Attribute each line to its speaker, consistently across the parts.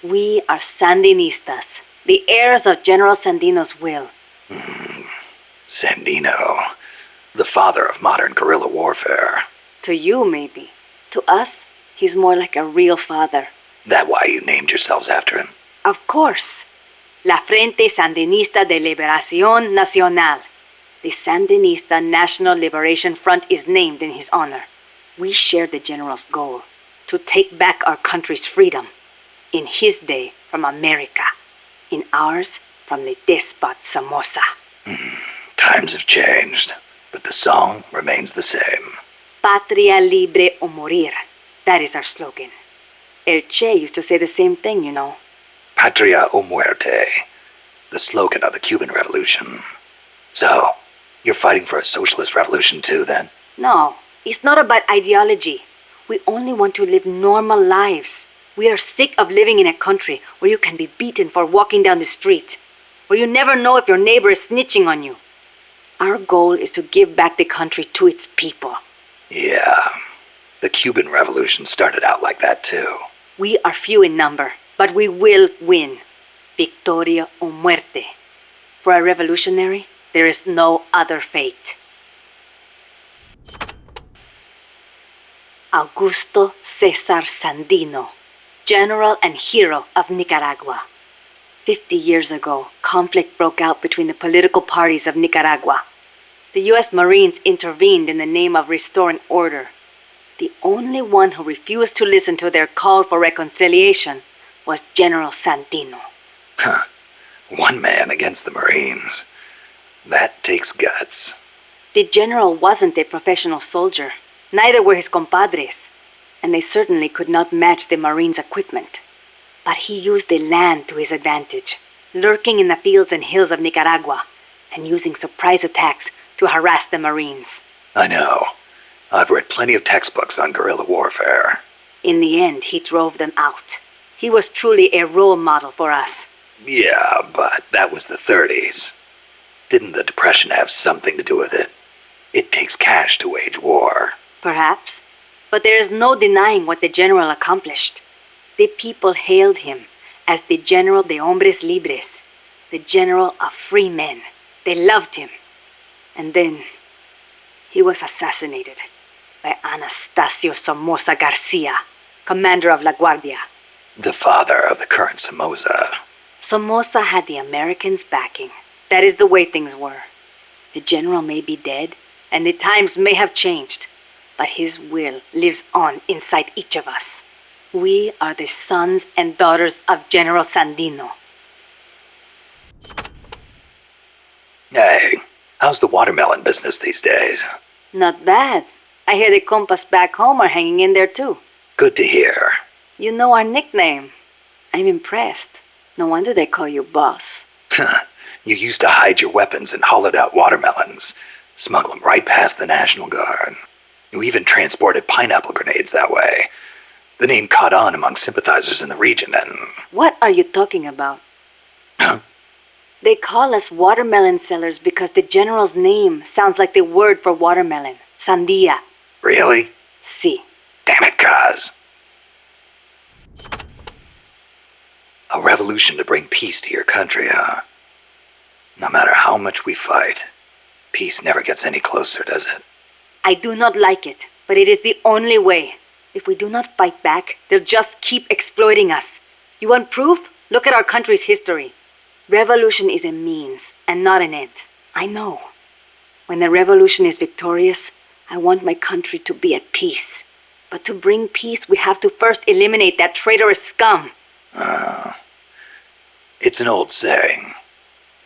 Speaker 1: We are Sandinistas, the heirs of General Sandino's will.
Speaker 2: Sandino, the father of modern guerrilla warfare.
Speaker 1: To you, maybe. To us, he's more like a real father.
Speaker 2: That why you named yourselves after him?
Speaker 1: Of course. La Frente Sandinista de Liberación Nacional. The Sandinista National Liberation Front is named in his honor. We share the general's goal, to take back our country's freedom. In his day, from America. In ours, from the despot Somoza.
Speaker 2: Times have changed, but the song remains the same.
Speaker 1: Patria libre o morir. That is our slogan. El Che used to say the same thing, you know.
Speaker 2: Patria o muerte, the slogan of the Cuban Revolution. So, you're fighting for a socialist revolution too, then?
Speaker 1: No, it's not about ideology. We only want to live normal lives. We are sick of living in a country where you can be beaten for walking down the street, where you never know if your neighbor is snitching on you. Our goal is to give back the country to its people.
Speaker 2: Yeah, the Cuban Revolution started out like that too.
Speaker 1: We are few in number, but we will win. Victoria o muerte. For a revolutionary, there is no other fate. Augusto Cesar Sandino, General and Hero of Nicaragua. 50 years ago, conflict broke out between the political parties of Nicaragua. The U.S. Marines intervened in the name of restoring order. The only one who refused to listen to their call for reconciliation was General Sandino.
Speaker 2: One man against the Marines. That takes guts.
Speaker 1: The general wasn't a professional soldier. Neither were his compadres. And they certainly could not match the Marines' equipment. But he used the land to his advantage, lurking in the fields and hills of Nicaragua, and using surprise attacks to harass the Marines.
Speaker 2: I know. I've read plenty of textbooks on guerrilla warfare.
Speaker 1: In the end, he drove them out. He was truly a role model for us.
Speaker 2: Yeah, but that was the 30s. Didn't the Depression have something to do with it? It takes cash to wage war.
Speaker 1: Perhaps. But there is no denying what the general accomplished. The people hailed him as the General de Hombres Libres, the General of Free Men. They loved him. And then he was assassinated by Anastasio Somoza Garcia, commander of La Guardia.
Speaker 2: The father of the current Somoza.
Speaker 1: Somoza had the Americans' backing. That is the way things were. The general may be dead, and the times may have changed, but his will lives on inside each of us. We are the sons and daughters of General Sandino.
Speaker 2: Hey, how's the watermelon business these days?
Speaker 1: Not bad. I hear the compas back home are hanging in there too.
Speaker 2: Good to hear.
Speaker 1: You know our nickname. I'm impressed. No wonder they call you boss.
Speaker 2: You used to hide your weapons in hollowed-out watermelons, smuggle them right past the National Guard. You even transported pineapple grenades that way. The name caught on among sympathizers in the region and...
Speaker 1: What are you talking about?
Speaker 2: Huh?
Speaker 1: They call us watermelon sellers because the general's name sounds like the word for watermelon. Sandia.
Speaker 2: Really?
Speaker 1: Si.
Speaker 2: Damn it, Kaz. A revolution to bring peace to your country, huh? No matter how much we fight, peace never gets any closer, does it?
Speaker 1: I do not like it, but it is the only way. If we do not fight back, they'll just keep exploiting us. You want proof? Look at our country's history. Revolution is a means and not an end. I know. When the revolution is victorious, I want my country to be at peace. But to bring peace, we have to first eliminate that traitorous scum.
Speaker 2: It's an old saying.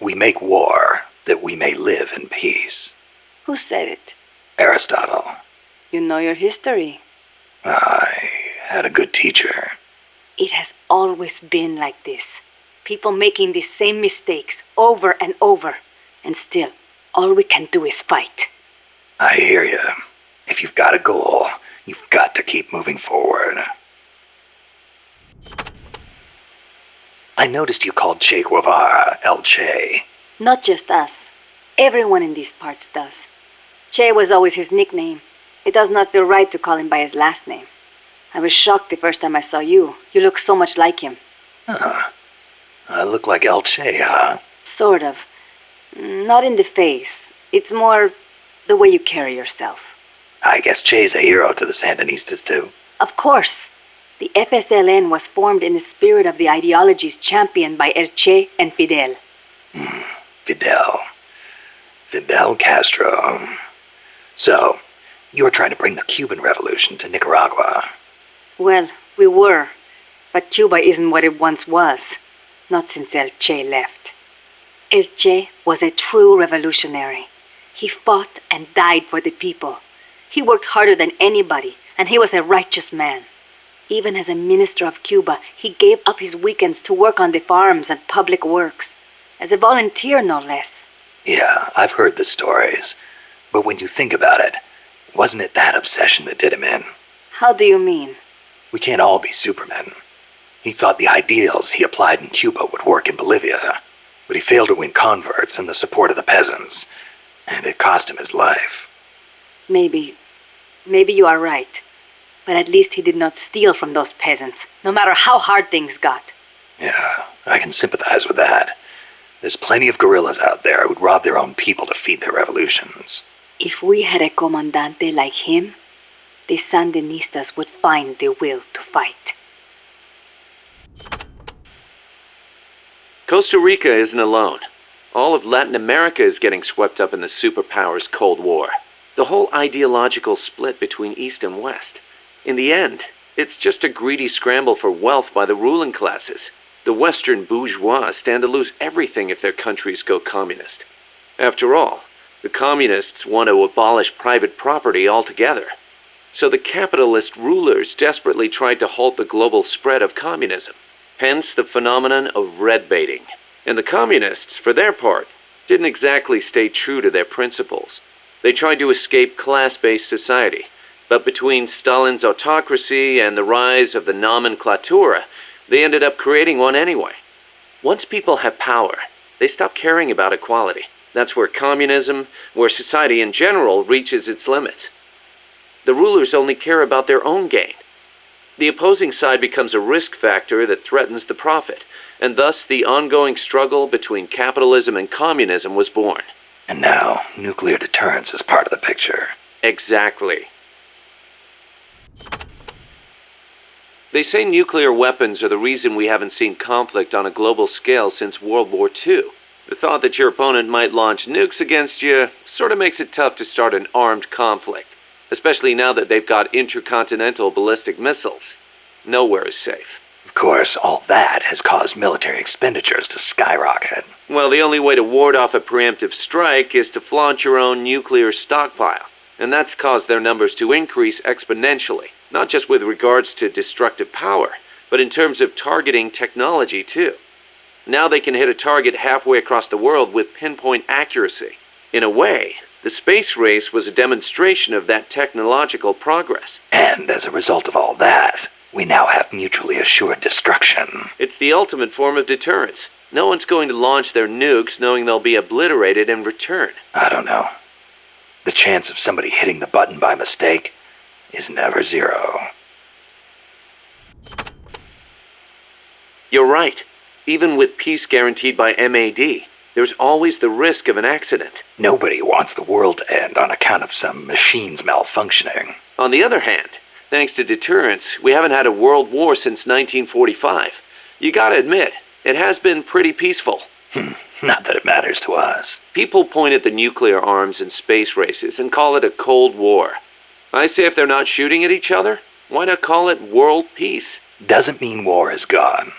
Speaker 2: We make war that we may live in peace.
Speaker 1: Who said it?
Speaker 2: Aristotle.
Speaker 1: You know your history.
Speaker 2: I had a good teacher.
Speaker 1: It has always been like this. People making the same mistakes over and over. And still, all we can do is fight.
Speaker 2: I hear you. If you've got a goal, you've got to keep moving forward. I noticed you called Che Guevara El Che.
Speaker 1: Not just us. Everyone in these parts does. Che was always his nickname. It does not feel right to call him by his last name. I was shocked the first time I saw you. You look so much like him.
Speaker 2: Huh. I look like El Che, huh?
Speaker 1: Sort of. Not in the face. It's more the way you carry yourself.
Speaker 2: I guess Che's a hero to the Sandinistas, too.
Speaker 1: Of course. The FSLN was formed in the spirit of the ideologies championed by El Che and Fidel.
Speaker 2: Fidel Castro. So, you're trying to bring the Cuban Revolution to Nicaragua.
Speaker 1: Well, we were. But Cuba isn't what it once was. Not since El Che left. El Che was a true revolutionary. He fought and died for the people. He worked harder than anybody, and he was a righteous man. Even as a minister of Cuba, he gave up his weekends to work on the farms and public works. As a volunteer, no less.
Speaker 2: Yeah, I've heard the stories. But when you think about it, wasn't it that obsession that did him in?
Speaker 1: How do you mean?
Speaker 2: We can't all be supermen. He thought the ideals he applied in Cuba would work in Bolivia, but he failed to win converts and the support of the peasants, and it cost him his life.
Speaker 1: Maybe you are right. But at least he did not steal from those peasants, no matter how hard things got.
Speaker 2: Yeah, I can sympathize with that. There's plenty of guerrillas out there who'd rob their own people to feed their revolutions.
Speaker 1: If we had a comandante like him, the Sandinistas would find the will to fight.
Speaker 3: Costa Rica isn't alone. All of Latin America is getting swept up in the superpowers' Cold War. The whole ideological split between East and West. In the end, it's just a greedy scramble for wealth by the ruling classes. The Western bourgeois stand to lose everything if their countries go communist. After all, the communists want to abolish private property altogether. So the capitalist rulers desperately tried to halt the global spread of communism. Hence the phenomenon of red baiting. And the communists, for their part, didn't exactly stay true to their principles. They tried to escape class-based society. But between Stalin's autocracy and the rise of the nomenclatura, they ended up creating one anyway. Once people have power, they stop caring about equality. That's where communism, where society in general reaches its limits. The rulers only care about their own gain. The opposing side becomes a risk factor that threatens the profit, and thus the ongoing struggle between capitalism and communism was born.
Speaker 2: And now, nuclear deterrence is part of the picture.
Speaker 3: Exactly. They say nuclear weapons are the reason we haven't seen conflict on a global scale since World War II. The thought that your opponent might launch nukes against you sort of makes it tough to start an armed conflict, especially now that they've got intercontinental ballistic missiles. Nowhere is safe.
Speaker 2: Of course, all that has caused military expenditures to skyrocket.
Speaker 3: Well, the only way to ward off a preemptive strike is to flaunt your own nuclear stockpile, and that's caused their numbers to increase exponentially, not just with regards to destructive power, but in terms of targeting technology too. Now they can hit a target halfway across the world with pinpoint accuracy. In a way, the space race was a demonstration of that technological progress.
Speaker 2: And as a result of all that, we now have mutually assured destruction.
Speaker 3: It's the ultimate form of deterrence. No one's going to launch their nukes knowing they'll be obliterated in return.
Speaker 2: I don't know. The chance of somebody hitting the button by mistake is never zero.
Speaker 3: You're right. Even with peace guaranteed by MAD, there's always the risk of an accident.
Speaker 2: Nobody wants the world to end on account of some machines malfunctioning.
Speaker 3: On the other hand, thanks to deterrence, we haven't had a world war since 1945. You gotta admit, it has been pretty peaceful.
Speaker 2: Not that it matters to us.
Speaker 3: People point at the nuclear arms and space races and call it a Cold War. I say if they're not shooting at each other, why not call it world peace?
Speaker 2: Doesn't mean war is gone.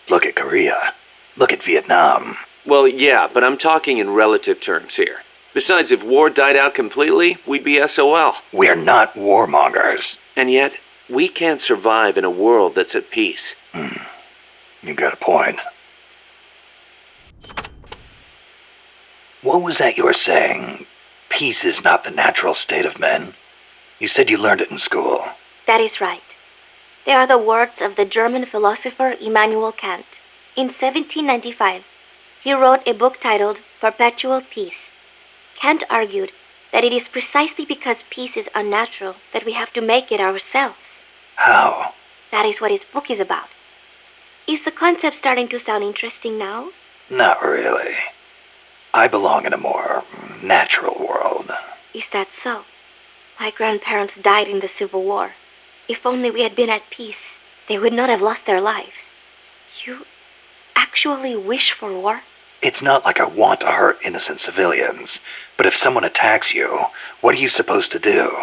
Speaker 2: Look at Korea. Look at Vietnam.
Speaker 3: Well, yeah, but I'm talking in relative terms here. Besides, if war died out completely, we'd be SOL.
Speaker 2: We're not warmongers.
Speaker 3: And yet, we can't survive in a world that's at peace.
Speaker 2: You got a point. What was that you were saying? Peace is not the natural state of men? You said you learned it in school.
Speaker 4: That is right. They are the words of the German philosopher Immanuel Kant. In 1795, he wrote a book titled Perpetual Peace. Kant argued that it is precisely because peace is unnatural that we have to make it ourselves.
Speaker 2: How?
Speaker 4: That is what his book is about. Is the concept starting to sound interesting now?
Speaker 2: Not really. I belong in a more natural world.
Speaker 4: Is that so? My grandparents died in the Civil War. If only we had been at peace, they would not have lost their lives. You actually wish for war?
Speaker 2: It's not like I want to hurt innocent civilians, but if someone attacks you, what are you supposed to do?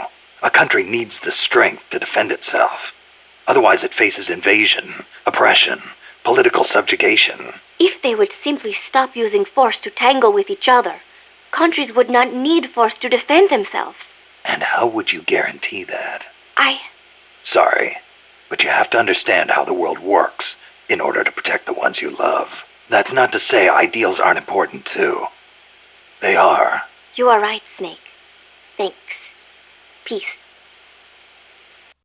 Speaker 2: A country needs the strength to defend itself. Otherwise it faces invasion, oppression, political subjugation.
Speaker 4: If they would simply stop using force to tangle with each other, countries would not need force to defend themselves.
Speaker 2: And how would you guarantee that?
Speaker 4: I...
Speaker 2: Sorry, but you have to understand how the world works in order to protect the ones you love. That's not to say ideals aren't important too. They are.
Speaker 4: You are right, Snake. Thanks. Peace.